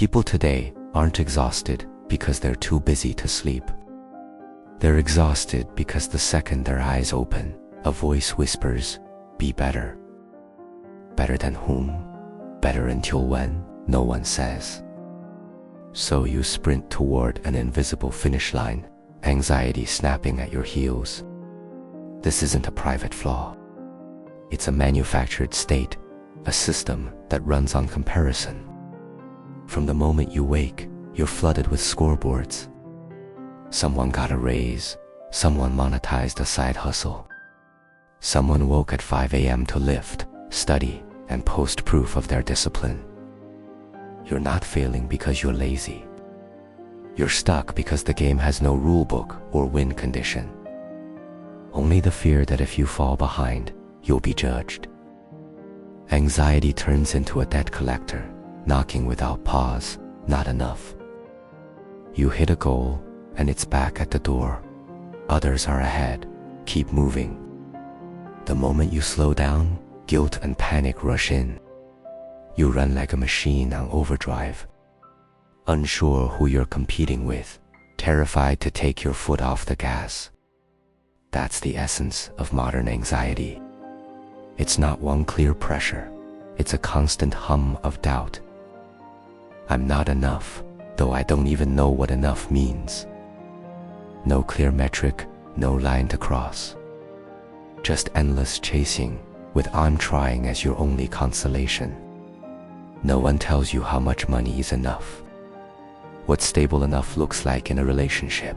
People today aren't exhausted because they're too busy to sleep. They're exhausted because the second their eyes open, a voice whispers, "Be better." Better than whom? Better until when? No one says. So you sprint toward an invisible finish line, anxiety snapping at your heels. This isn't a private flaw. It's a manufactured state, a system that runs on comparison. From the moment you wake, you're flooded with scoreboards. Someone got a raise, someone monetized a side hustle. Someone woke at 5 a.m. to lift, study, and post proof of their discipline. You're not failing because you're lazy. You're stuck because the game has no rule book or win condition. Only the fear that if you fall behind, you'll be judged. Anxiety turns into a debt collector, knocking without pause, not enough. You hit a goal, and it's back at the door. Others are ahead, keep moving. The moment you slow down, guilt and panic rush in. You run like a machine on overdrive, unsure who you're competing with, terrified to take your foot off the gas. That's the essence of modern anxiety. It's not one clear pressure, it's a constant hum of doubt. I'm not enough, though I don't even know what enough means. No clear metric, no line to cross. Just endless chasing, with "I'm trying" as your only consolation. No one tells you how much money is enough, what stable enough looks like in a relationship.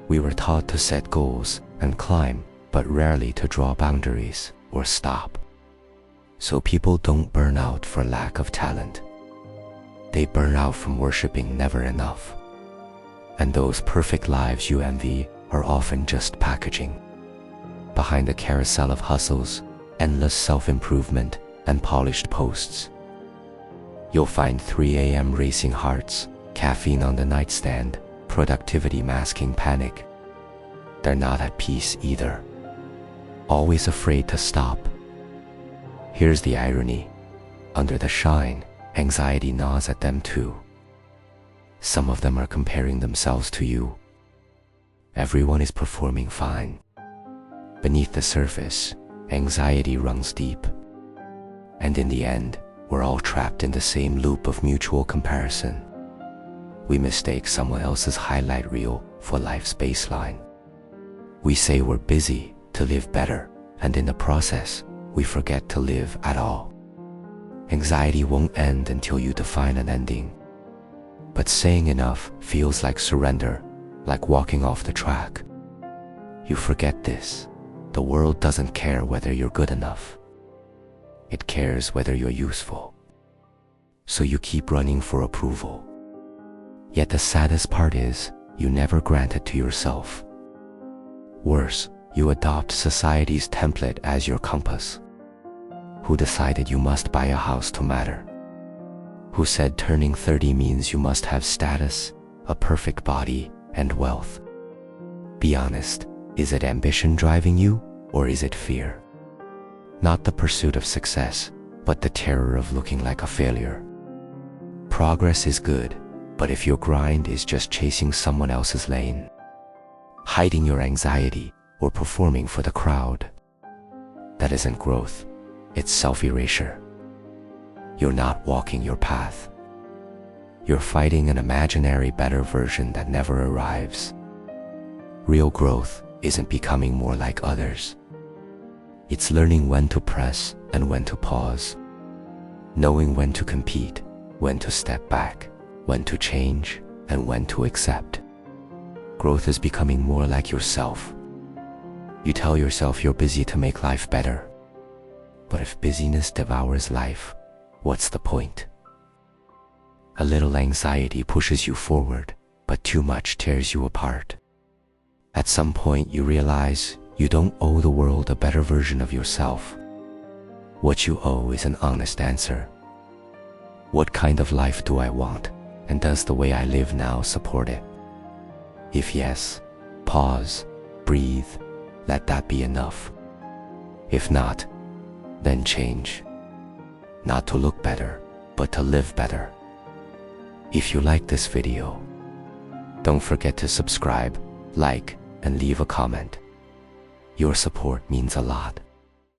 We were taught to set goals and climb, but rarely to draw boundaries or stop. So people don't burn out for lack of talent. They burn out from worshiping never enough. And those perfect lives you envy are often just packaging. Behind a carousel of hustles, endless self-improvement, and polished posts, you'll find 3 a.m. racing hearts, caffeine on the nightstand, productivity masking panic. They're not at peace either, always afraid to stop. Here's the irony. Under the shine, anxiety gnaws at them too. Some of them are comparing themselves to you. Everyone is performing fine. Beneath the surface, anxiety runs deep. And in the end, we're all trapped in the same loop of mutual comparison. We mistake someone else's highlight reel for life's baseline. We say we're busy to live better, and in the process, we forget to live at all. Anxiety won't end until you define an ending. But saying enough feels like surrender, like walking off the track. You forget this. The world doesn't care whether you're good enough. It cares whether you're useful. So you keep running for approval. Yet the saddest part is, you never grant it to yourself. Worse, you adopt society's template as your compass. Who decided you must buy a house to matter? Who said turning 30 means you must have status, a perfect body, and wealth? Be honest, is it ambition driving you, or is it fear? Not the pursuit of success, but the terror of looking like a failure. Progress is good, but if your grind is just chasing someone else's lane, hiding your anxiety, or performing for the crowd, that isn't growth, it's self-erasure. You're not walking your path. You're fighting an imaginary better version that never arrives. Real growth isn't becoming more like others. It's learning when to press and when to pause, knowing when to compete, when to step back, when to change, and when to accept. Growth is becoming more like yourself. You tell yourself you're busy to make life better. But if busyness devours life, what's the point? A little anxiety pushes you forward, but too much tears you apart. At some point you realize you don't owe the world a better version of yourself. What you owe is an honest answer. What kind of life do I want, and does the way I live now support it? If yes, pause, breathe, let that be enough. If not, then change. Not to look better, but to live better. If you like this video, don't forget to subscribe, like, and leave a comment. Your support means a lot.